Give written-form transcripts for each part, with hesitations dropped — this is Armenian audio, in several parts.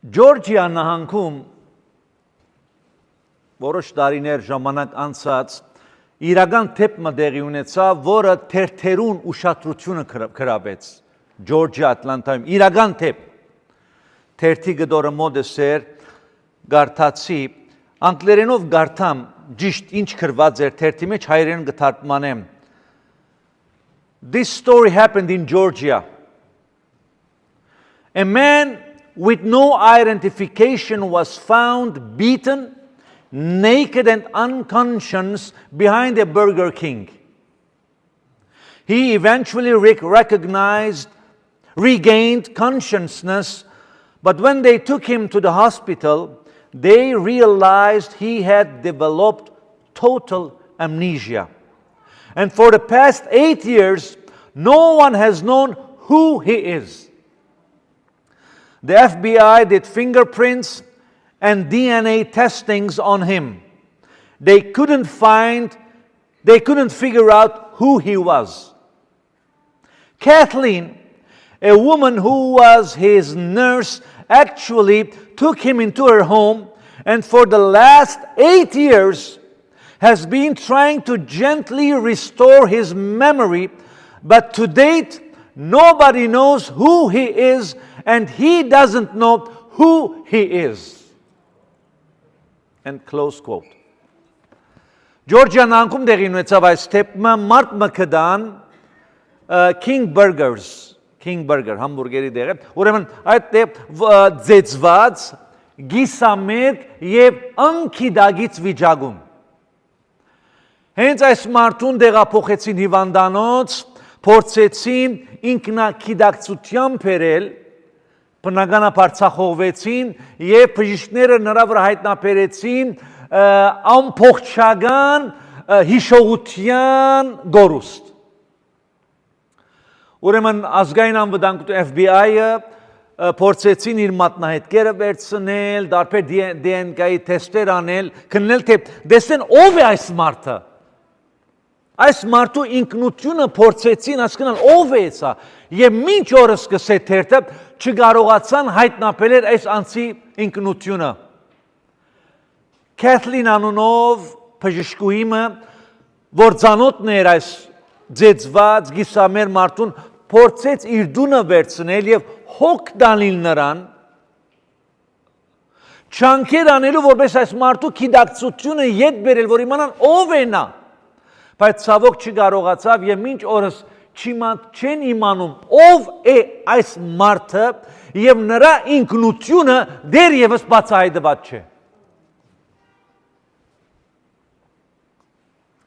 Ջորջիա նահանգում որոշ տարիներ ժամանակ անցած իրական թեփը տեղի ունեցավ, որը թերթերուն ուշադրությունը գրավեց Ջորջիա Ատլանտայում, իրական թեփ։ Թերթի գդորը մոդեսեր գարտացի, անգլերենով գարտամ ճիշտ ինչ գրված էր թերթի մեջ, հայերեն գթարգմանեմ։ This story happened in Georgia. A man with no identification was found beaten, naked and unconscious behind a Burger King. He eventually regained consciousness, but when they took him to the hospital, they realized he had developed total amnesia. And for the past 8 years, no one has known who he is. The FBI did fingerprints and DNA testings on him. They couldn't figure out who he was. Kathleen, a woman who was his nurse, actually took him into her home and for the last 8 years has been trying to gently restore his memory, but to date, nobody knows who he is and he doesn't know who he is. And close quote. Ջորջիա նահանգում տեղի ունեցավ այս թեփը մարդ մկդան King Burger համբուրգերի դեղը, ուրեմն այդ ձեծված գիսամերկ եւ անկիդագից վիճակում։ Հենց այս մարդուն դեղափոխեցին հիվանդանոց, փորձեցին ինքնակիդակցությամբ բերել, բնականաբար ցախողվեցին եւ բժիշկները նրա վրա հայտնաբերեցին ամփոփչական հիշողության գորուստ։ Ուրեմն ազգային անվտանգության FBI-ը փորձեցին իր մատնահետքերը վերցնել, դարբեր DNK-ի թեստեր անել, քննել թե դեսեն ով է այս մարդը։ Այս մարդու ինքնությունը փորձեցին հասկանալ ով է սա, եւ մինչ օրս սկսե թերթը չկարողացան հայտնաբերել այս անձի ինքնությունը։ Kathleen անունով բժշկուհիմը, որ ծանոթն էր այս ձեծված գիսամեր մարդուն, փորձեց իր դունը վերցնել եւ հոգ տանել նրան, չանքեր անելու որպես այս մարդու գիտակցությունը ետ բերել, որ իմանան ով է նա, բայց ցավոք չկարողացավ եւ մինչ օրս չեն իմանում ով է այս մարդը եւ նրա ինքնությունը դեռևս բացահայտված չէ։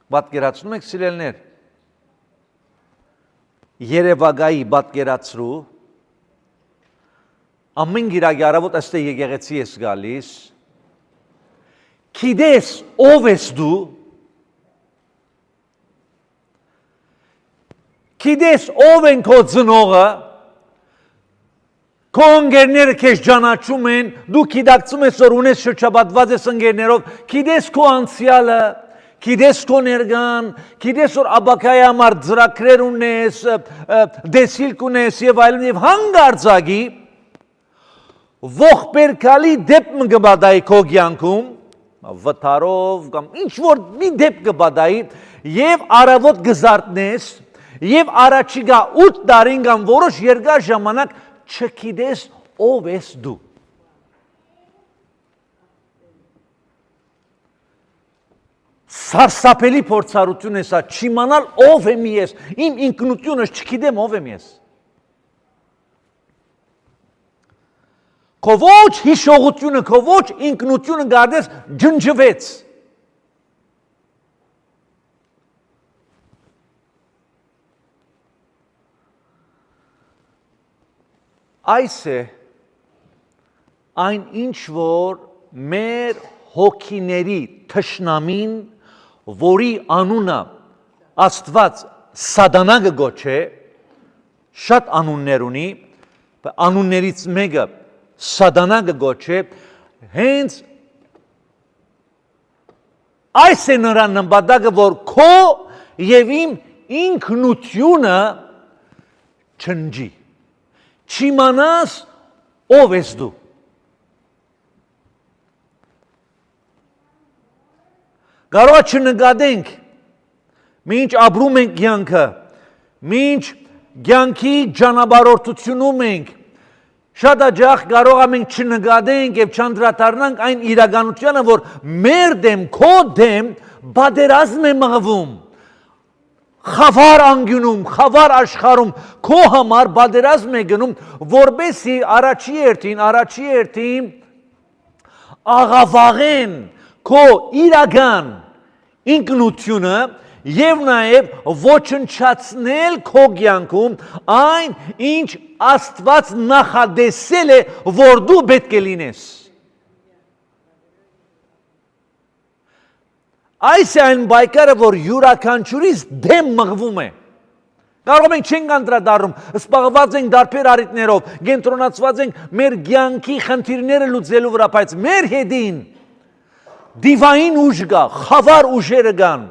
Պատկերացնում եք սիրելներ, Երևանայի պատկերացրու, ամեն գիրակի առավոտ այստեղ եկեղեցի ես գալիս, գիտես ով ես դու, գիտես ով են քո ծնողը, քո ընկերները քեզ ճանաչում են, դու գիտակցում ես որ ունես շրջապատված ես ընկերներով, գիտես քո անցյալը, գիտես քո ներկան, գիտես որ աբակայի համար ծրագրեր ունես, դեսիլք ունես եւ այլն եւ հանգարցակի ողբերգալի դեպք կբադայի քո կյանքում, վթարով կամ ինչ որ մի դեպք կբադայի եւ առավոտ գզարտնես եւ առաջիկա 8 տարին կամ որոշ երկար ժամանակ չգիտես ով ես դու։ Սարսափելի փորձառություն է սա, չիմանալ ով եմ ես, իմ ինքնությունս չգիտեմ ով եմ ես։ Քո ոչ հիշողությունը, քո ոչ ինքնությունը գարդես ջնջվեց։ Այս է այն ինչ որ մեր հոգիների թշնամին, որի անունը Աստված սատանա կգոչե, շատ անուններ ունի, անուններից մեկը սատանա կգոչե, հենց այս է նրա նպատակը, որ քո եւ իմ ինքնությունը չնջի, չիմանաս ով ես դու։ Կարող է չնկատենք, մինչ ապրում ենք կյանքը, մինչ կյանքի ճանապարհորդությունում ենք, շատ հաճախ կարող է մենք չնկատենք եւ չանդրադառնանք այն իրականությանը, որ մեր դեմ, քո դեմ պատերազմ է մղվում։ Խավար անկյունում, խավար աշխարհում քո համար պատերազմ է գնում, որբեսի առաջի երթին աղավաղեն քո իրական ինքնությունը եւ նաեւ ոչնչացնել քո կյանքում այն, ինչ Աստված նախադեսել է, որ դու պետք է լինես։ Այս է այն պայքարը, որ յուրաքանչյուրիս դեմ մղվում է։ Կարող ենք չենք անդրադառնում, սպառված ենք դարբեր առիթներով, կենտրոնացված ենք մեր կյանքի խնդիրները լուծելու վրա, բայց մեր հետին դիվային ուժ կա, խավար ուժերը կան,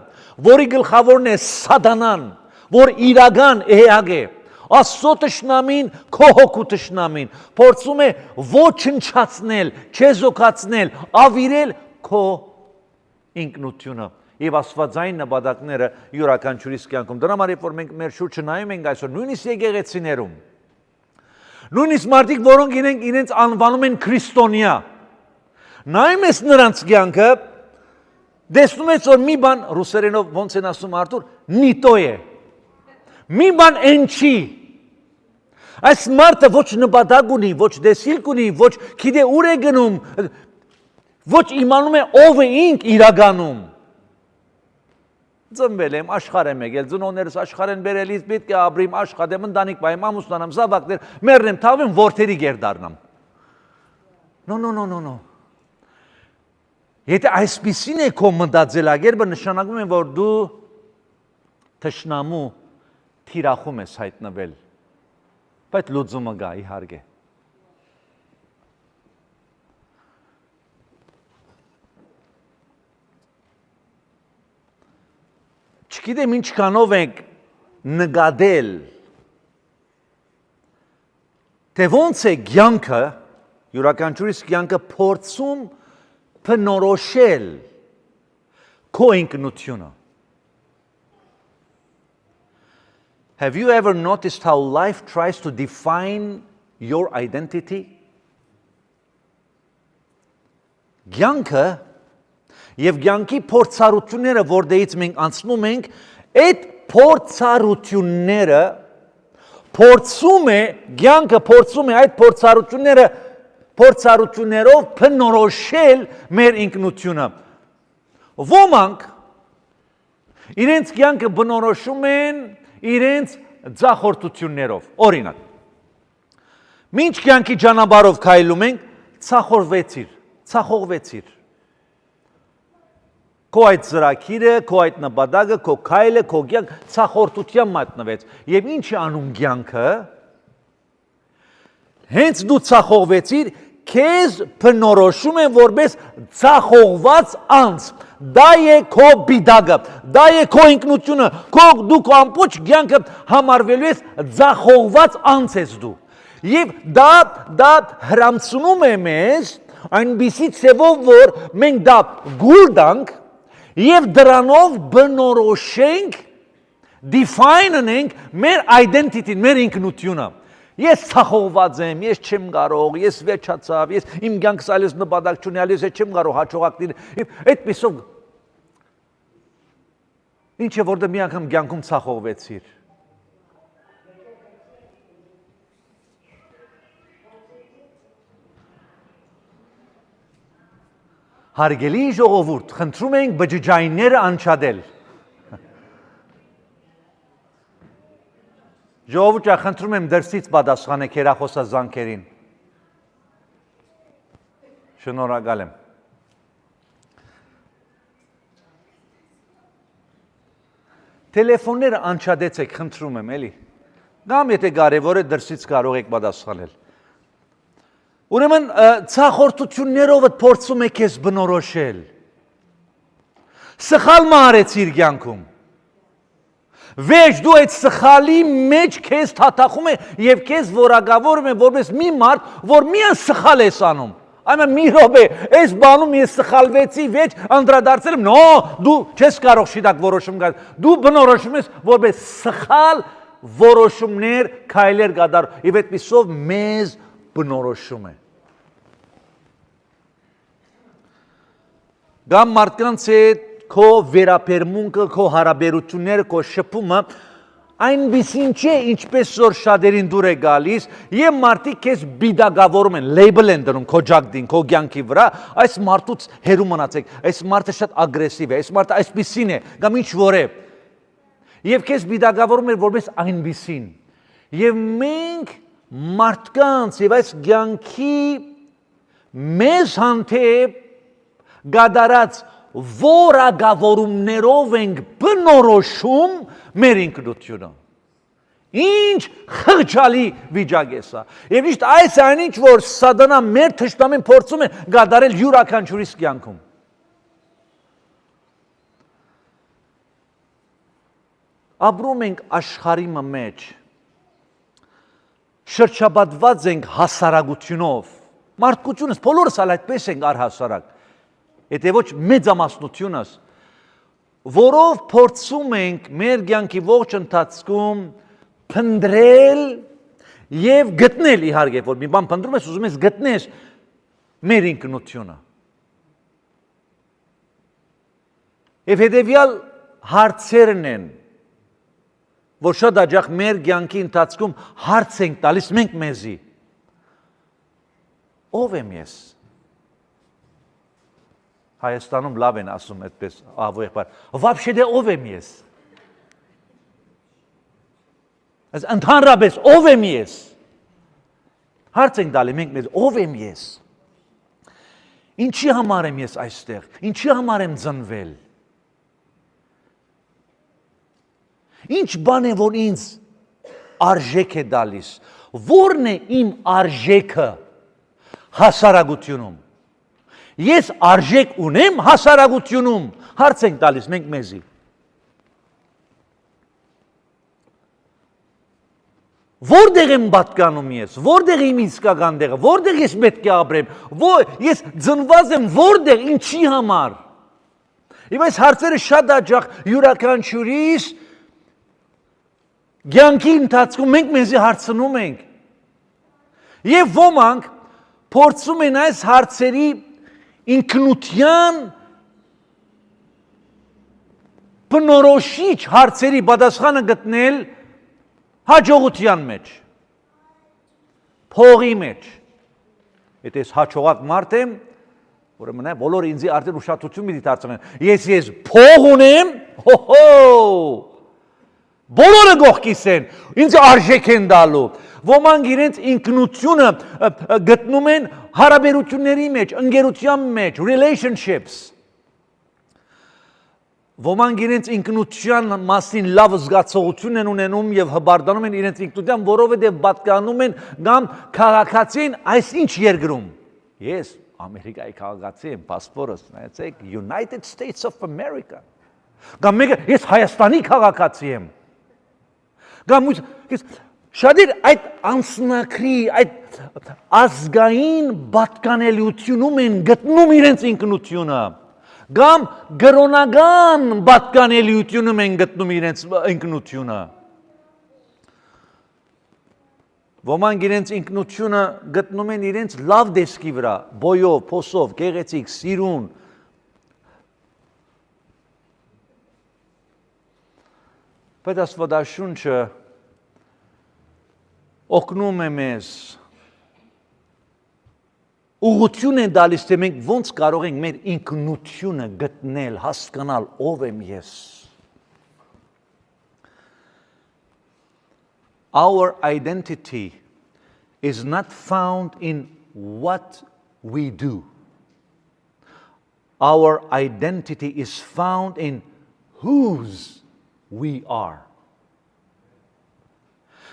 որի գլխավորն է Սատանան, որ իրական էակ է։ Աստծո թշնամին, քո հոգու թշնամին, փորձում է ոչնչացնել, չեզոքացնել, ավիրել քո ինքնությունը եւ աստվածային նպատակները յուրաքանչյուրիս կյանքում։ Դրա համար որ մենք մեր շուրջը նայում ենք այսօր, նույնիսկ եկեղեցիներում, նույնիսկ մարդիկ, որոնք իրենց անվանում են քրիստոնյա, նայում ես նրանց կյանքը, տեսնում ես որ մի բան ռուսերենով ոնց են ասում Արտուր, նիտո է։ Մի բան ընչի։ Այս մարդը ոչ նպատակ ունի, ոչ դեսիլք ունի, ոչ գիտե ուր է գնում, ոչ իմանում է ով է ինք իրականում։ Ծնվել եմ, աշխարհ եմ եկել, ծնողներս աշխարհ են բերելիս, պետք է ապրիմ, աշխատեմ, ընտանիք պահեմ, ամուսնանամ, զավակներ, մեռնեմ, թավեմ, որդերի գեր դառնամ։ No։ Եթե այսպիսին է քո մտածելակերպը, նշանակում է, որ դու թշնամու թիրախում ես հայտնվել, բայց լուծումը կա իհարկե։ Չգիտեմ ինչքանով ենք նկատել, թե ոնց է կյանքը, յուրաքանչյուրիս կյանքը փորձում բնորոշել քո ինքնությունը։ Have you ever noticed how life tries to define your identity? Կյանքը եւ կյանքի փորձառությունները, որտեղից մենք անցնում ենք, այդ փորձառությունները կյանքը փորձում է այդ փորձառություններով բնորոշել մեր ինքնությունը։ Ոմանք իրենց կյանքը բնորոշում են իրենց ձախորդություններով։ Օրինակ, մինչ կյանքի ճանապարհով քայլում ենք, ցախողվեցիր։ Քո այդ ծրագիրը, քո այդ նպատակը, քո քայլը, քո կյանք ցախորդության մատնվեց։ Եվ ինչ է անում կյանքը։ Հենց դու ցախողվեցիր, քեզ բնորոշում են որպես ցախողված անձ։ Դա է քո բիդագը, դա է քո ինքնությունը, դու քո ամբողջ կյանքը համարվելու ես ցախողված անձ ես դու։ Եվ դա հրամցնում է մեզ այնպիսի ցևով, որ մենք դա գուլ տանք եւ դրանով բնորոշենք, define-ենք մեր identity-ն, մեր ինքնությունը։ Ես ցախողված եմ, ես չեմ կարող, ես վերջացավ, ես իմ կյանքս այլևս նպատակ չունի, այլևս չեմ կարող հաջողակ լինել։ Այդպիսով ինչ է որտեղ մի անգամ կյանքում ցախողվեցիր։ Հարգելի ժողովուրդ, խնդրում ենք բջջայինները անջատել։ Ժողովուրդ, խնդրում եմ դրսից պատասխանեք հեռախոսազանգերին։ Շնորհակալ եմ։ Տելեֆոնները անջատեցեք, խնդրում եմ, էլի։ Կամ եթե կարևոր է դրսից կարող եք պատասխանել։ Ուրեմն ցախորդություններով փորձում եք ես բնորոշել։ Սխալ մարեցիր կյանքում։ Վեճ դու այդ սխալի մեջ քեզ թաթախում է եւ քեզ որակավորում է որպես մի մարդ, որ միան սխալ ես անում։ Այմը մի րոպե, այս բանում ես սխալվեցի, վեճ անդրադարձել եմ, նո, դու չես կարող շիտակ որոշում գալ, դու բնորոշում ես, որպես սխալ որոշումներ քայլեր կատար, եւ այդպիսով մեզ բնորոշում է։ Կամ մարդկանց հետ քո վերաբերմունքը, քո հարաբերությունները, քո շփումը այնպիսին չէ, ինչպես որ շատերին դուր է գալիս, եւ մարդիկ քեզ բիդագավորում են, լեյբլ են դնում քո ջակդին, քո կյանքի վրա, այս մարդուց հեռու մնացեք, այս մարդը շատ ագրեսիվ է, այս մարդը այսպիսին է, կամ ինչ որ է։ Եվ քեզ բիդագավորում են որպես այնպիսին։ Եվ մենք մարդկանց եւ այս կյանքի մեզ հանդեպ գադարած որակավորումներով ենք բնորոշում մեր ինքնությունը։ Ինչ խղճալի վիճակ է սա։ Եվ միշտ այս այն ինչ որ սատանա մեր թշնամին փորձում է գադարել յուրաքանչյուրիս կյանքում։ Ապրում ենք աշխարհի մեջ, շրջապատված ենք հասարակությունով։ Մարդկությունս բոլորս այդպես ենք առհասարակ։ Եթե ոչ մեծամասնությունս, որով փորձում ենք մեր կյանքի ողջ ընթացքում փնտրել եւ գտնել իհարկե, որ մի բան փնտրում ես, ուզում ես գտնես մեր ինքնությունը։ Եվ հետեւյալ հարցերն են, որ շատ հաճախ մեր կյանքի ընթացքում հարց ենք տալիս մենք մեզի. ով եմ ես։ Հայաստանում լավ են ասում այդպես աղոյեղբար, вообще դե ով եմ ես։ Այս ընդհանրապես ով եմ ես։ Հարց ենք տալի մենք մեզ, ով եմ ես։ Ինչի համար եմ ես այստեղ, ինչի համար եմ ծնվել։ Ինչ բան է որ ինձ արժեք է տալիս, որն է իմ արժեքը հասարակությունում։ Ես արժեք ունեմ հասարակությունում, հարց ենք տալիս մենք մեզի։ Որտեղ եմ պատկանում ես, որտեղ իմ իսկական տեղը, որտեղ ես պետք է ապրեմ, ես ծնված եմ որտեղ, ինչի համար։ Եվ այս հարցերը շատ հաճախ յուրաքանչյուրիս կյանքի ընթացքում մենք մեզի հարցնում ենք։ Եվ ոմանք փորձում են այս հարցերի ինքնության բնորոշիչ հարցերի պատասխանը գտնել հաջողության մեջ, փողի մեջ։ Եթե ես հաջողակ մարդ եմ, ուրեմն բոլորը ինձ արդեն ուշադրություն պիտի դարձնեն։ Ես փող ունեմ, բոլորը կողքիս են, ինձ արժեք են տալու։ Ոմանք իրենց ինքնությունը գտնում են հարաբերությունների մեջ, ընկերության մեջ, relationships։ Ոմանք իրենց ինքնության մասին լավ զգացողություն են ունենում եւ հբարդանում են իրենց ինքնության, որովհետեւ պատկանում են կամ քաղաքացի են այս ինչ երկրում։ Ես Ամերիկայի քաղաքացի եմ, պասպորտս, նայեցեք, United States of America։ Կամ մեկը ես Հայաստանի քաղաքացի եմ։ Կամ շատեր այդ անսնակրի, այդ ազգային պատկանելիությունում են գտնում իրենց ինքնությունը, կամ գրոնական պատկանելիությունում են գտնում իրենց ինքնությունը։ Ոմանք իրենց ինքնությունը գտնում են իրենց լավ դեսքի վրա, բոյով, փոսով, գեղեցիկ, սիրուն։ Բայց Աստվածաշունչը օգնում է մեզ, ուղղություն է տալիս, թե մենք ոնց կարող ենք մեր ինքնությունը գտնել, հասկանալ, ով եմ ես։ Our identity is not found in what we do. Our identity is found in whose we are.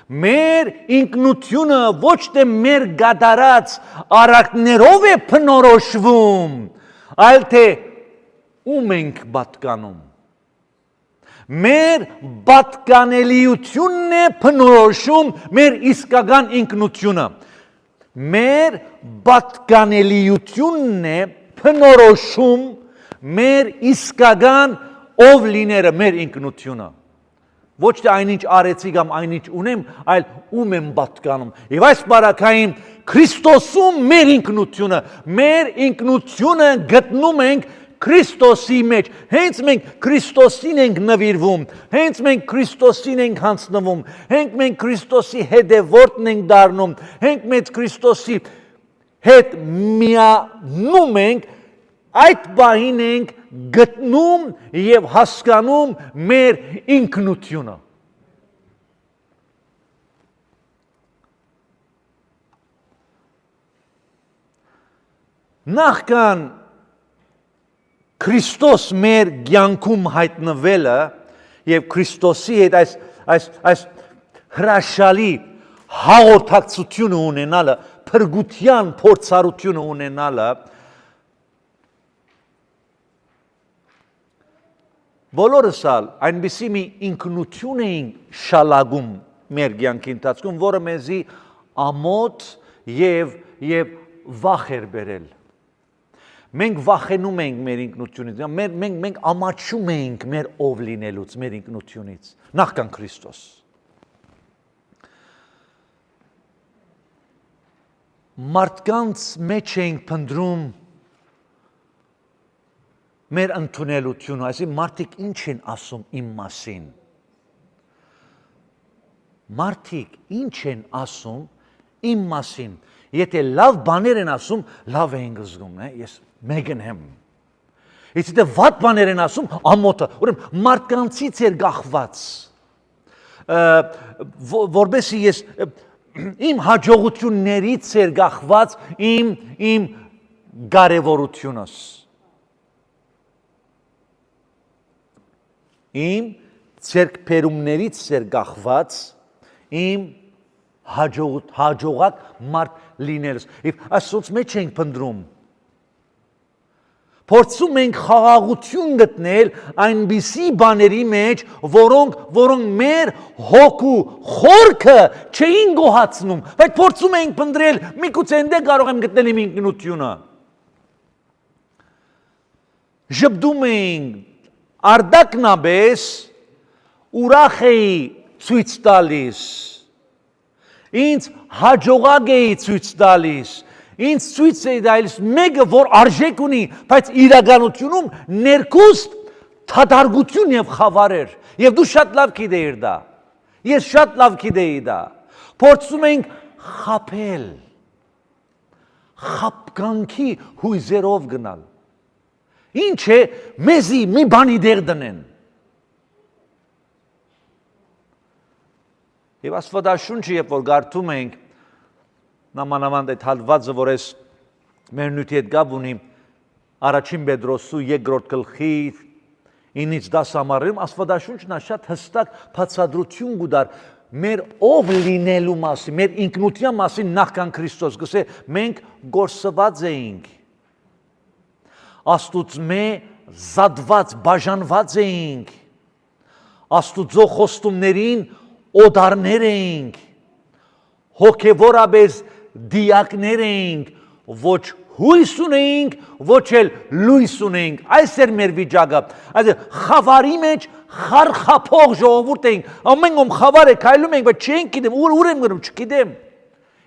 Մեր ինքնությունը ոչ թե մեր գադարած արակներով է փնորոշվում, այլ թե ում ենք պատկանում։ Մեր պատկանելիությունն է փնորոշում մեր իսկական ինքնությունը։ մեր պատկանելիությունն է փնորոշում մեր իսկական ով լիները մեր ինքնությունը։ Ոչ թե այնինչ արեցի կամ այնինչ ունեմ, այլ ում եմ պատկանում։ Եվ այս բարակային Քրիստոսում մեր ինքնությունը գտնում ենք Քրիստոսի մեջ, հենց մենք Քրիստոսին ենք նվիրվում, հենց մենք Քրիստոսին ենք հանձնվում, հենց մենք Քրիստոսի հետևորդն ենք դառնում, հենց մենք Քրիստոսի հետ միանում ենք, այդ բանին ենք գտնում եւ հասկանում մեր ինքնությունը։ Նախքան Քրիստոս մեր կյանքում հայտնվելը եւ Քրիստոսի հետ այս հրաշալի հաղորդակցությունը ունենալը, փրկության փորձառությունը ունենալը, բոլորս այնպիսի մի ինքնություն էինք շալագում մեր կյանքի ընթացքում, որը մեզի ամոթ եւ վախ էր բերել։ Մենք վախենում ենք մեր ինքնությունից, մենք ամաչում ենք մեր ով լինելուց, մեր ինքնությունից, նախքան Քրիստոս։ Մարդկանց մեջ ենք փնտրում մեր ընդունելությունը, այսինքն մարդիկ ինչ են ասում իմ մասին։ Մարդիկ ինչ են ասում իմ մասին։ Եթե լավ բաներ են ասում, լավ են զգում, ես մեկն եմ։ Եթե վատ բաներ են ասում, ամոթը, ուրեմն մարդկանցից էր գախված, որբեսի ես իմ հաջողություններից էր գախված իմ կարևորությունս։ Իմ ցերկբերումներից էր գախված իմ հաջողակ մարդ լինելս։ Եվ այսօց մեջ ենք փնտրում։ Փորձում ենք խաղաղություն գտնել այնպիսի բաների մեջ, որոնք մեր հոգու խորքը չէին գոհացնում, բայց փորձում ենք փնտրել, միգուցե այնտեղ կարող եմ գտնել իմ ինքնությունը։ Ժպտում ենք, արդակնաբես ուրախ էի ցույց տալիս, ինձ հաջողակ էի ցույց տալիս, ինձ ցույց էի տալիս մեկը, որ արժեք ունի, բայց իրականությունում ներքուստ թադարգություն եւ խավար էր, եւ դու շատ լավ գիտեիր դա, ես շատ լավ գիտեի դա, փորձում ենք խաբել, խաբկանքի հույզերով գնալ, ինչ է մեզի մի բանի դեր դնեն։ Եվ Աստվածաշունչը, երբ որ կարդում ենք, նամանավանդ այդ հատվածը, որ ես մեր նյութի հետ գաբ ունի, առաջին Պետրոսու 2-րդ գլխի 9-ից 10 համարում, Աստվածաշունչն շատ հստակ բացատրություն կուտար մեր ով լինելու մասին, մեր ինքնության մասին նախքան Քրիստոս, գսե մենք գործված էինք, Աստուծմե զատված, բաժանված էինք, Աստուծո խոստումներին օդարներ էինք, հոգևորաբես դիակներ էինք, ոչ հույս ունեինք, ոչ էլ լույս ունեինք, այս էր մեր վիճակը, այս խավարի մեջ խարխափող ժողովուրդ էինք, ամեն ոմ խավար է, քայլում էինք, բայց չենք գիտեմ, ուր եմ գնում, չգիտեմ,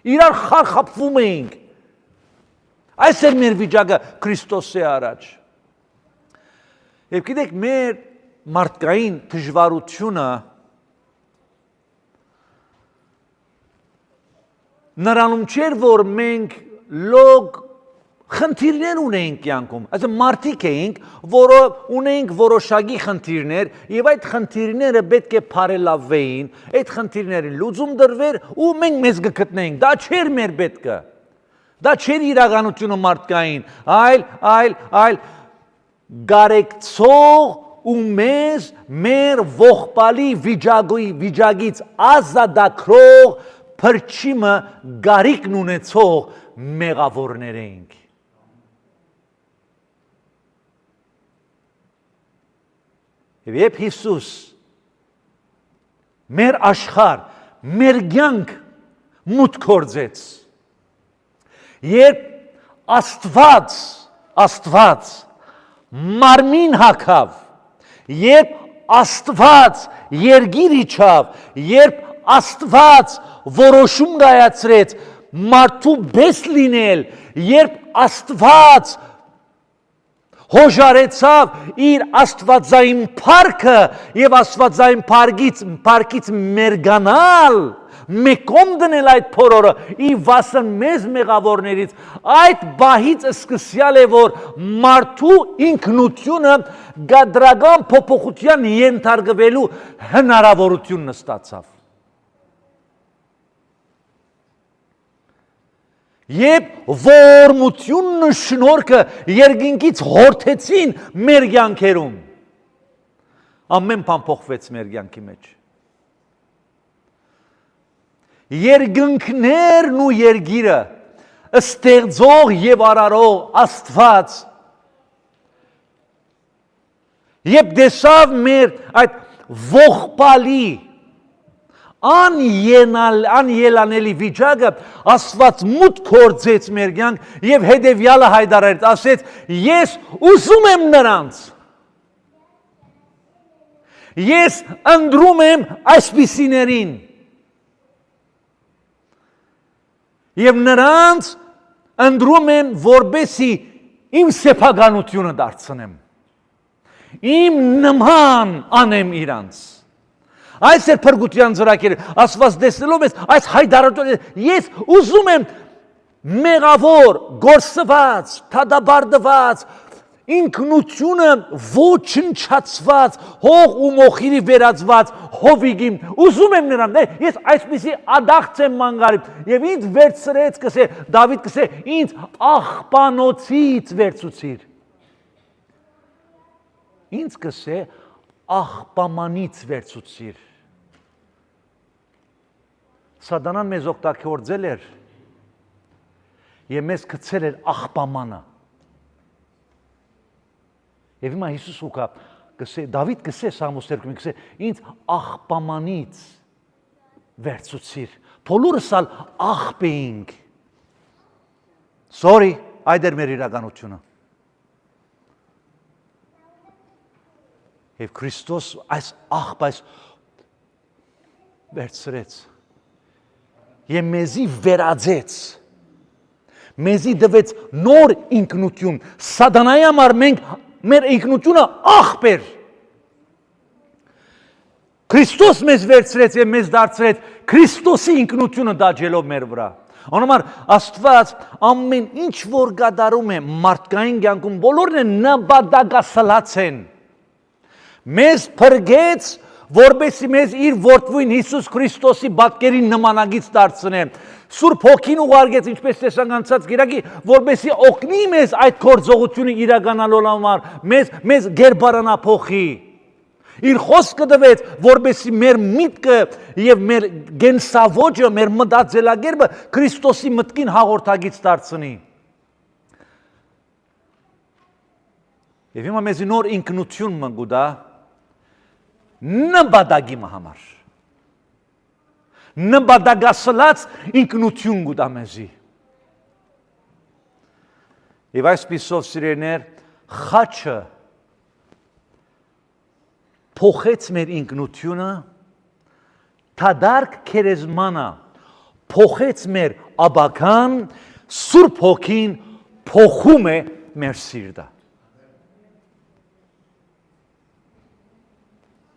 իրար խարխափվում էինք, այս էր մեր վիճակը Քրիստոսի առաջ։ Եվ գիտեք, մեր մարդկային դժվարությունը նրանում չէր, որ մենք լոգ խնդիրներ ունեինք կյանքում, այսինքն մարդիկ էինք, որ ունեինք որոշակի խնդիրներ, եւ այդ խնդիրները պետք է բարելավվեին, այդ խնդիրներին լուծում դրվեր ու մենք մեզ կգտնեինք, դա չէր մեր պետքը, դա չէր իրականությունը մարդկային, այլ գարեկցող ու մեզ մեր ողբալի վիճակից ազատագրող փրկիչը գարիկն ունեցող մեղավորներ էինք։ Եվ երբ Հիսուս մեր աշխարհ, մեր կյանք մուտք գործեց, Երբ Աստված մարմին հագավ, երբ Աստված երգիր իջավ, երբ Աստված որոշում կայացրեց մարդու պես լինել, երբ Աստված հոժարեցավ իր աստվածային փառքը եւ աստվածային փառքից մերգանալ, մեկում դնել այդ փորորը ի վասն մեզ մեղավորներից, այդ բահից սկսյալ է, որ մարդու ինքնությունը գադրական փոփոխության ենթարկվելու հնարավորություն ստացավ։ Երբ ողորմությունն ու շնորհքը երկինքից հորդեցին մեր կյանքերում, ամեն բան փոխվեց մեր կյանքի մեջ։ Երկնքներն ու երկիրը ստեղծող եւ արարող Աստված երբ տեսավ մեր այդ ողբալի անելանելի վիճակը, Աստված մուտք գործեց մեր կյանք եւ հետեւյալը հայտարարեց, ասեց. ես ուզում եմ նրանց, ես ընտրում եմ այսպիսիներին եւ նրանց ընտրում եմ, որպեսզի իմ սեփականությունը դարձնեմ, իմ նման անեմ իրանց։ Այս էր փրկության ծրագիրը, Աստված տեսնելով ես, այս հայտարարությունը, ես ուզում եմ մեղավոր, գործված, թադաբարդված, ինքնությունը ոչնչացված, հող ու մոխիրի վերածված հովիգին, ուզում եմ նրան, ես այսպիսի ադաղց եմ մանգարիմ, եւ ինձ վերցրեց, կսե, Դավիթ կսե, ինձ աղբանոցից վերցուցիր, ինձ կսե, աղբամանից վերցուցիր, Սատանան մեզ օգտագործել էր եւ մեզ գցել էր աղբամանը։ Եվ հիմա Հիսուս ուկա գսե Դավիթ գսե Սամուս 2-ին գսե ինձ աղբամանից վերցուցիր։ Բոլորս ալ աղբ էինք։ Sorry, այդ էր մեր իրականությունը։ Եվ Քրիստոս այս աղբ այս վերցրեց եւ մեզի վերածեց, մեզի դվեց նոր ինքնություն, սատանայի համար մենք մեր ինքնությունը աղբ էր, Քրիստոս մեզ վերցրեց եւ մեզ դարձրեց Քրիստոսի ինքնությունը դաջելով մեր վրա, անոմար Աստված ամեն ինչ որ կատարում է մարդկային կյանքում բոլորն են նպատակասլաց են, մեզ փրկեց որպեսզի մեզ իր որդվին Հիսուս Քրիստոսի պատկերի նմանագից դարձնե, Սուրբ Հոգին ուղարկեց, ինչպես տեսանք անցած կիրակի, որպեսզի օգնի մեզ այդ գործողությունը իրականանալու համար, մեզ գերբարանափոխի։ Իր խոսքը տվեց, որպեսզի մեր միտքը եւ մեր գենսավոճը, մեր մտածելակերպը Քրիստոսի մտքին հաղորդագից դարձնի։ Եվ հիմա մեզ նոր ինքնություն մնգուտա նպատակի համար, նպատակասլաց ինքնություն գուտա մեզի։ Եվ այսպիսով սիրելիներ, խաչը փոխեց մեր ինքնությունը, թադարք քերեզմանը փոխեց մեր աբական, Սուրբ Հոգին փոխում է մեր սիրտը։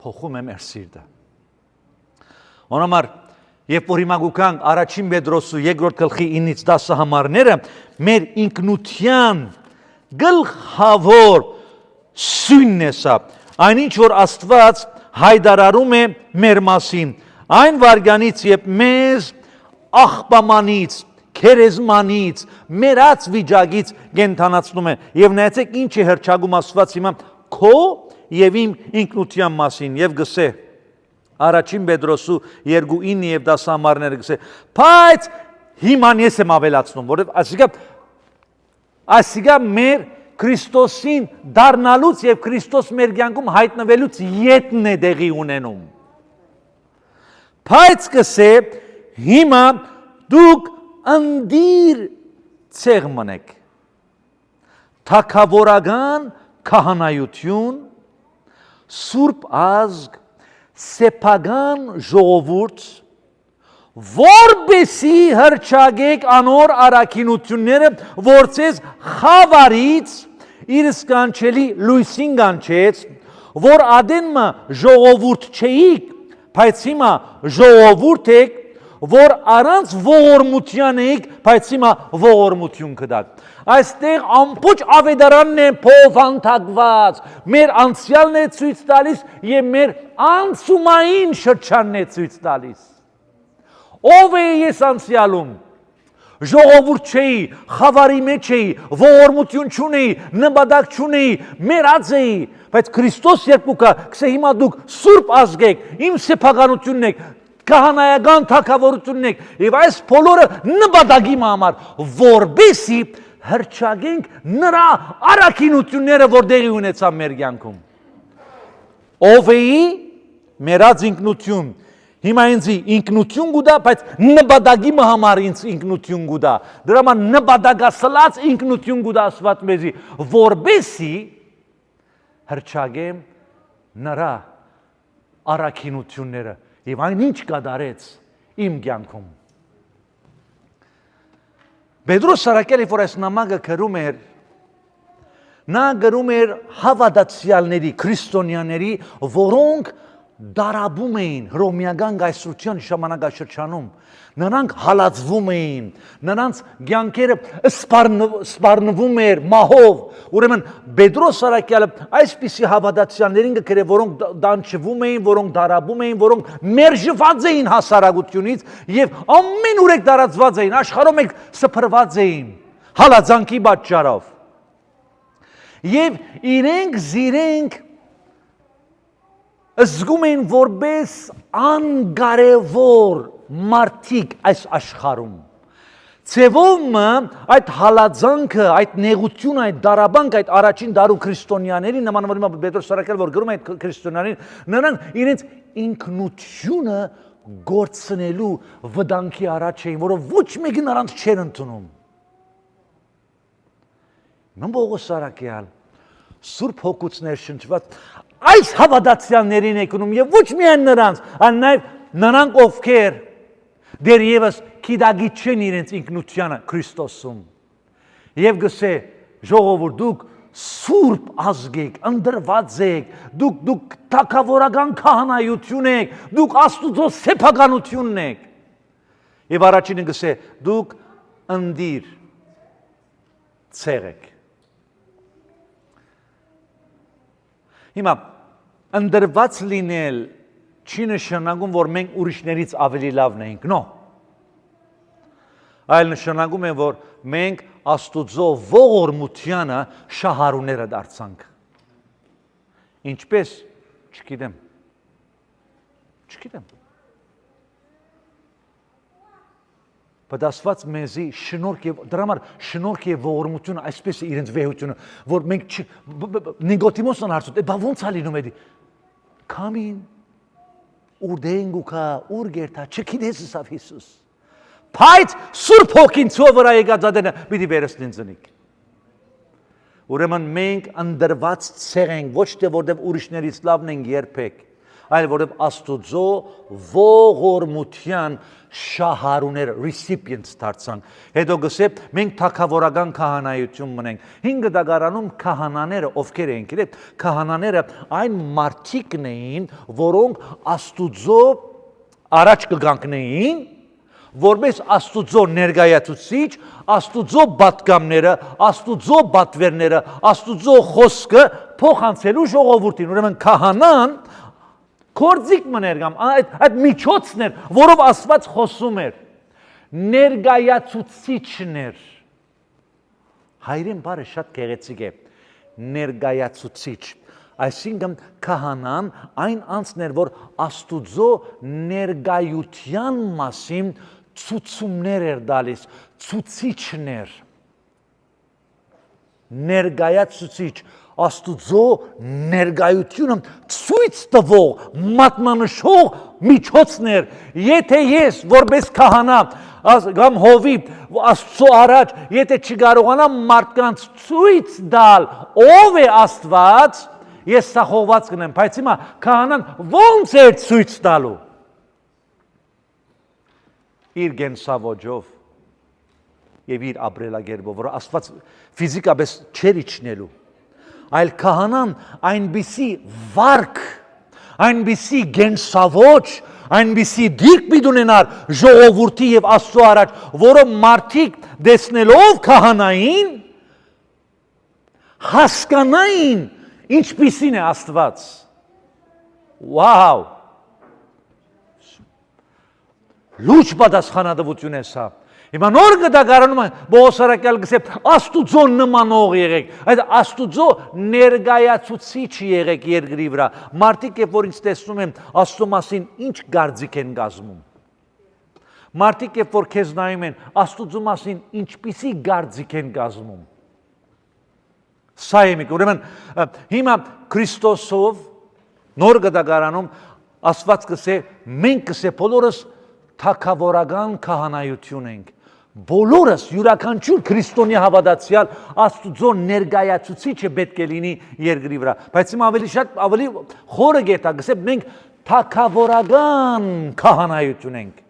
Փոխում է մեր սիրտը։ Անամար, երբ որ հիմա գուքանք առաջին Պետրոսու 2-րդ գլխի 9-ից 10 համարները, մեր ինքնության գլխավոր սույնն է սա, այնինչ որ Աստված հայտարարում է մեր մասին, այն վարգանից, երբ մեզ աղբամանից, քերեզմանից, մերած վիճակից կենդանացնում է, եւ նայեցեք ինչ է հռչակում Աստված հիմա քո եւ իմ ինքնության մասին եւ գսե առաջին Պետրոսու 2:9 եւ 10 համարները գսե բայց հիմա ես եմ ավելացնում որովհետեւ այսիգա մեր Քրիստոսին դառնալուց եւ Քրիստոս մեր կյանքում հայտնվելուց յետն է դեղի ունենում բայց գսե հիմա դուք անդիր ցեղ մնեք։ Թագավորական քահանայություն, սուրբ ազգ, սեփական ժողովուրդ, որբեսի հրճագեք անոր արաքինությունները, որցես խավարից իր սկանչելի լույսին կանչեց, որ ադենմը ժողովուրդ չէիք, բայց հիմա ժողովուրդ եք, որ առանց ողորմության եք, բայց հիմա ողորմություն կդակ։ Այստեղ ամբողջ ավետարանն է փոխանցված, մեր անցյալն է ցույց տալիս եւ մեր անցումային շրջանն է ցույց տալիս։ Ով է ես անցյալում։ Ժողովուրդ չէի, խավարի մեջ էի, ողորմություն չունեի, նպատակ չունեի, մեռած էի, բայց Քրիստոս երբ կա, գսե հիմա դուք սուրբ ազգ եք, իմ սեփականությունն եք, քահանայական թագավորությունն եք, եւ այս բոլորը նպատակի համար, որբեսի հրճագենք նրա արաքինությունները, որ դեղի ունեցան մեր կյանքում։ Ով էի մեռած ինքնություն։ Հիմա ինձ ինքնություն գուտա, բայց նպատակի համար ինձ ինքնություն գուտա։ Դրա համար նպատակասլաց ինքնություն գուտա Աստված մեզի, որբեսի հրճագեմ նրա արաքինությունները եւ այնինչ կդարեց իմ կյանքում։ Պետրոս Սարակելը, որ այս նամակը գրում էր, նա գրում էր հավատացյալների, քրիստոնյաների, որոնք դարաբում էին հռոմեական կայսրության ժամանակաշրջանում, նրանք հալածվում էին, նրանց կյանքերը սպառնվում էր մահով, ուրեմն Պետրոս Սարակյալը այսպիսի հավատացյալներին կգրե, որոնք դանչվում էին, որոնք դարաբում էին, որոնք մերժված էին հասարակությունից եւ ամեն ուր տարածված էին, աշխարհում սփռված էին հալածանքի պատճառով։ Եվ իրենք զիրենք զգում էին որպես անկարևոր մարդիկ այս աշխարհում։ Ձևովը այդ հալածանքը, այդ նեղությունը, այդ դարաբանքը, այդ առաջին դարու քրիստոնյաների նմանվորում է Պետրոս Սարակյալը, որ գրում է այդ քրիստոնյաներին, նրանք իրենց ինքնությունը գործնելու վտանգի առաջ էին, որով ոչ մեկը նրանց չէր ընդունում։ Պողոս Սարակյալ, Սուրբ Հոգուց ներշնչված այս հավատացյալներին եք ունում եւ ոչ միայն նրանց, այլ նաեւ նրանք ովքեր դեռևս գիտագիտ չեն իրենց ինքնությանը Քրիստոսում։ Եվ գսե ժողովուրդ դուք սուրբ ազգ եք, ընդրված եք, դուք թագավորական քահանայություն եք, դուք Աստուծո սեփականությունն եք։ Եվ առաջինը գսե դուք ընդիր ցեղ եք։ Հիմա ընդրված լինել չի նշանակում, որ մենք ուրիշներից ավելի լավն ենք, նո։ Այլ նշանակում է, որ մենք Աստուծո ողորմությանը շահառուները դարձանք։ Ինչպես, չգիտեմ։ Բայց Աստված մեզի շնորհք եւ դրա համար շնորհք եւ ողորմությունը այսպես է իրենց վեհությունը, որ մենք Նիկոդիմոսն հարցուց, բա ոնց է լինում էդի։ Քամին ուր դենգուկա, ուր գերտա, չգիտես ասավ Հիսուս։ Բայց Սուրբ Հոգին ցո վրա եկած ադենը պիտի վերցնին ծնիկ։ Ուրեմն մենք ընդրված ցեղ ենք, ոչ թե որտեղ ուրիշներից լավն ենք երբեք, այլ որտեղ Աստուծո ողորմության շահառուներ recipients դարձանք։ Հետո գսե մենք թագավորական քահանայություն մնենք։ 5 դագարանում քահանաները ովքեր էին, գիտեք, քահանաները այն մարդիկն էին, որոնք Աստուծո առաջ կգանքնեին, որպես Աստուծո ներկայացուցիչ, Աստուծո պատգամները, Աստուծո պատվերները, Աստուծո խոսքը փոխանցելու ժողովրդին։ Ուրեմն քահանան Կորձիկ մներ կամ այդ միջոցն էր, որով Աստված խոսում էր, ներկայացուցիչն էր։ Հայերեն բառը շատ գեղեցիկ է, ներկայացուցիչ։ Այսինքն քահանան այն անձն էր, որ Աստուծո ներկայության մասին ցուցումներ էր տալիս, ցուցիչն էր։ Ներկայացուցիչ Աստուծո ներկայությունը ցույց տվող, մատնանշող միջոցներ, եթե ես որպես քահանա կամ հովիվ Աստծո առաջ, եթե չկարողանամ մարդկանց ցույց տալ ով է Աստված, ես սախողված կնեմ, բայց հիմա քահանան ո՞նց է ցույց տալու։ Իր գենսավոճով եւ իր ապրելակերպով, որ Աստված ֆիզիկապես չեր իջնելու, այլ քահանան այնպիսի վարք, այնպիսի գենսավոճ, այնպիսի դիրք պիտի ունենար ժողովրդի եւ Աստծո առաջ, որը մարդիկ տեսնելով քահանային հասկանային ինչպիսին է Աստված։ Վաու։ Լուչ պատասխանատվություն է սա։ Հիմա նոր գտակարանում բողոսարակյալ գսե Աստուծո նմանող եղեք, այդ Աստուծո ներկայացուցիչ եղեք երկրի վրա։ Մարդիկ երբ որ ինձ տեսնում են Աստծո մասին ինչ գարձիկ են կազմում։ Մարդիկ երբ որ քեզ նայում են Աստուծո մասին ինչպիսի գարձիկ են կազմում։ Սա է միք, ուրեմն հիմա Քրիստոսով նոր գտակարանում Աստված գսե մենք գսե բոլորս թագավորական քահանայություն ենք։ Բոլորս յուրաքանչյուր քրիստոնյա հավատացյալ Աստուծո ներկայացուցիչը պետք է լինի երկրի վրա։ Բայց հիմա ավելի խորը գետա գսե մենք թագավորական քահանայություն ենք։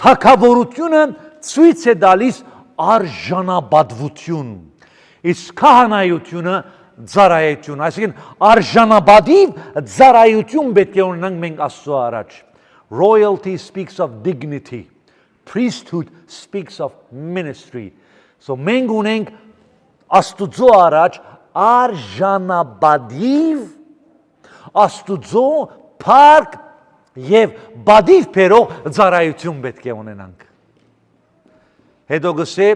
Թագավորությունը ցույց է տալիս արժանապատվություն, իսկ քահանայությունը ծառայություն, այսինքն արժանապատիվ ծառայություն պետք է ունենանք մենք Աստծո առաջ։ Royalty speaks of dignity. Priesthood speaks of ministry. So մենք ունենք Աստուծո առաջ արժանապատիվ, Աստուծո փառք եւ բադիվ բերող ծառայություն պետք է ունենանք։ Հետո գսե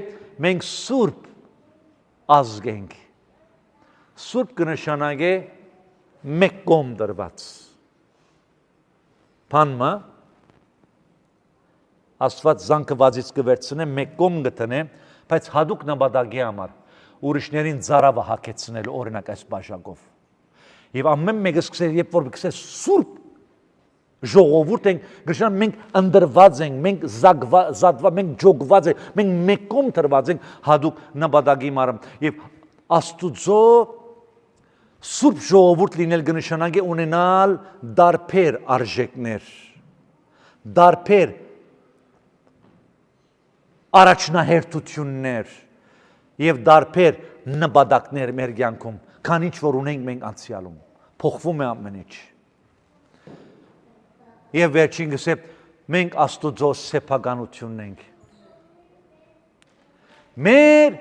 մենք սուրբ ազգ ենք։ Սուրբ կնշանակե մեկ կողմ դրված։ Բանմա Աստված զանգվածից կվերցնե մեկ կողմ գտնե, բայց հadouk նպատակի համար ուրիշներին ծարավը հագեցնել օրինակ այս բաժակով։ Եվ ամեն մեկը սկսե երբ որ սկսե սուրբ ժողովուրդ ենք, գշան մենք ընդրված ենք, մենք զատված, մենք ջոգված ենք, մենք մեկ կողմ դրված ենք հadouk նպատակի համար եւ Աստուծո Սուրբ ժողովուրդ լինել կնշանակի ունենալ դարբեր արժեքներ, դարբեր առաջնահերթություններ եւ դարբեր նպատակներ մեր կյանքում, քան ինչ որ ունենք մենք անցյալում, փոխվում է ամեն ինչ։ Եվ վերջին գսե մենք Աստուծո սեփականությունն ենք։ Մեր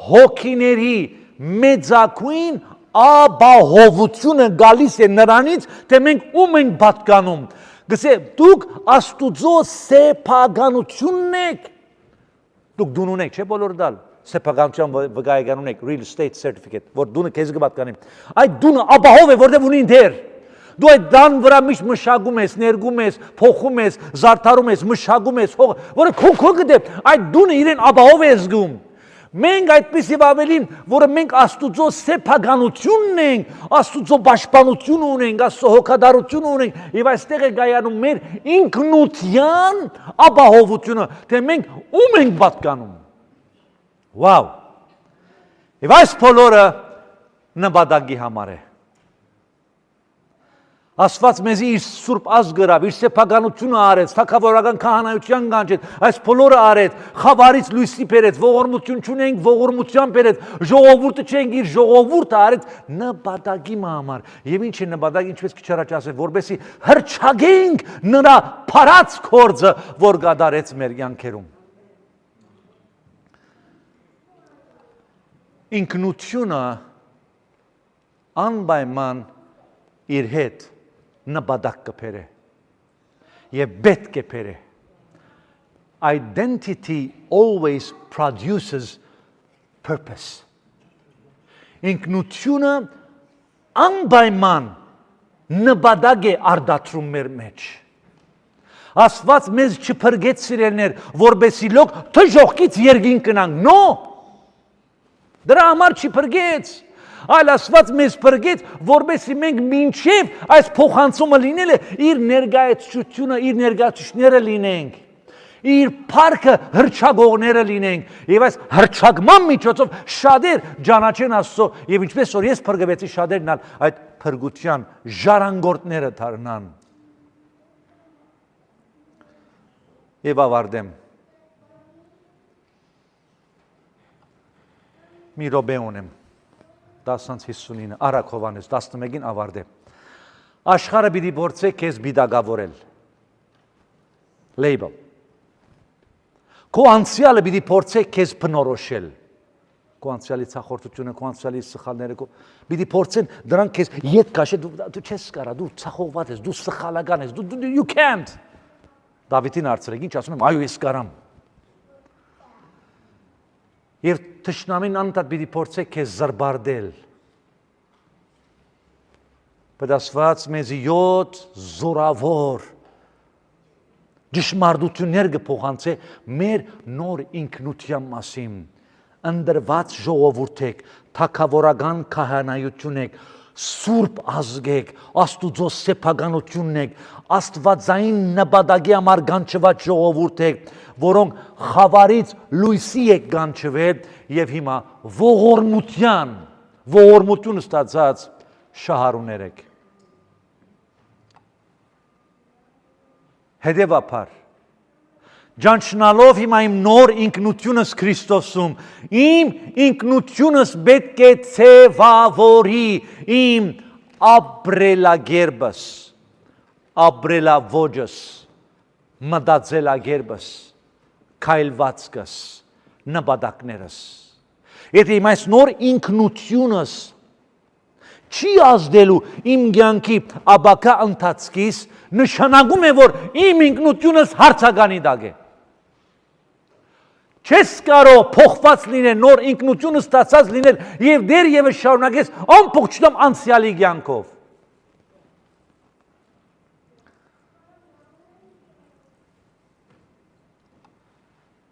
հոգիների մեծակույն ապահովությունը գալիս է նրանից, թե մենք ում ենք պատկանում։ Գսե դուք Աստուծո սեփականությունն եք։ Դուք դուն ունեք, չէ՞ բոլոր դալ։ Սեփականության վկայական ունեք, real estate certificate, որ դունը քեզ կպատկանի։ Այդ դունը ապահով է, որտեղ ունին դեր։ Դու այդ դան վրա միշտ մշակում ես, ներգում ես, փոխում ես, զարդարում ես, մշակում ես, որը քո գտե, այդ դունը իրեն ապահով է զգում։ Մենք այդպես եւ ավելին, որը մենք Աստուծո սեփականությունն ենք, Աստուծո պաշտպանություն ունենք, Աստծո հոգատարություն ունենք, եւ այստեղ է գայանում մեր ինքնության ապահովությունը, թե մենք ում ենք պատկանում։ Վաու։ Եվ այս բոլորը նպատակի համար է։ Աստված մեզի իր սուրբ ազգ գրավ, իր սեփականությունը արեց, թագավորական քահանայության կանչեց, այս բոլորը արեց, խավարից լույսի բերեց, ողորմություն չունենք, ողորմության բերեց, ժողովուրդը չենք, իր ժողովուրդը արեց նպատակի համար։ Եվ ինչ է նպատակ, ինչպես քիչ առաջ ասել, որպեսզի հրճագենք նրա փառած գործը, որ կատարեց մեր կյանքերում։ Ինքնությունը անպայման իր հետ նպատակ կբերե եւ պետք է բերե։ Identity always produces purpose. Ինքնությունը անպայման նպատակ է արտադրում մեր մեջ։ Աստված մեզ չփրկեց սիրելներ, որբեսի լոկ թժողքից երկին կնանք։ No! Դրա համար չփրկեց։ այլ Աստված մեզ փրկեց, որովհետեւ մենք մինչև այս փոխանցումը լինելը իր ներկայացությունը, իր ներկայացուցիչները լինենք, իր փառքը հրճագողները լինենք, եւ այս հրճագման միջոցով շատեր ճանաչեն Աստծո, եւ ինչպես որ ես փրկվեցի, շատերն այդ փրկության ժառանգորդները դառնան։ Եվ ավարտեմ։ Մի րոպե ունեմ 10:59 Արագ Հովհաննես 11-ին ավարտեմ։ Աշխարհը պիտի փորձե քեզ բիդագավորել։ Label։ Քո անցյալը պիտի փորձե քեզ բնորոշել։ Քո անցյալի ցախորտությունը, քո անցյալի սխալները, պիտի փորձեն դրանք քեզ ետ քաշել, դու չես կարա, դու ցախողված ես, դու սխալական ես, դու you can't։ Դավիթին հարցրեք, ինչ ասում եմ, այո, ես կարամ։ Եվ թշնամին անընդհատ պիտի փորձե քեզ զրբարդել։ Բայց Աստված մեզ 7 զորավոր ճշմարտություններ կփոխանցե մեր նոր ինքնության մասին։ Ընդրված ժողովուրդ եք, թագավորական քահանայություն եք, սուրբ ազգ եք, Աստուծո սեփականությունն եք, աստվածային նպատակի համար գանչված ժողովուրդ եք, որոնք խավարից լույսի եք գանչվել եւ հիմա ողորմություն ստացած շահառուներ եք։ Հետևաբար ճանչնալով հիմա իմ նոր ինքնությունս Քրիստոսում, իմ ինքնությունս պետք է ցևավորի իմ ապրելագերբս, ապրելավոճս, մտածելագերբս, քայլվածքս, նպատակներս։ Եթե իմ այս նոր ինքնությունս չի ազդելու իմ կյանքի ապագա ընթացքից, նշանակում է, որ իմ ինքնությունս հարցականի տակ է։ Չես կարող փոխված լինել, նոր ինքնություն ստացած լինել եւ դեռևս շարունակես ամբողջությամբ անցյալի կյանքով։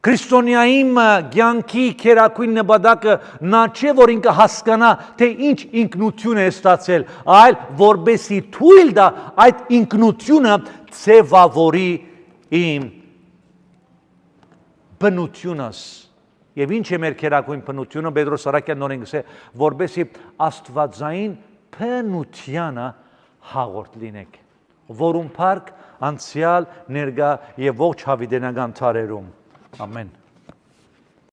Քրիստոնյայի կյանքի քերակույն նպատակը նա չէ, որ ինքը հասկանա, թե ինչ ինքնություն է ստացել, այլ որպեսզի թույլ տա այդ ինքնությունը ցևավորի իմ բնությունս։ Եվ ինչ է մեր քերակույն բնությունը, Պետրոս Սարակյանն նորեն գսե, որպեսզի աստվածային բնությանը հաղորդ լինեք, որում փառք անցյալ, ներկա եւ ողջ հավիտենական տարերում։ Amen.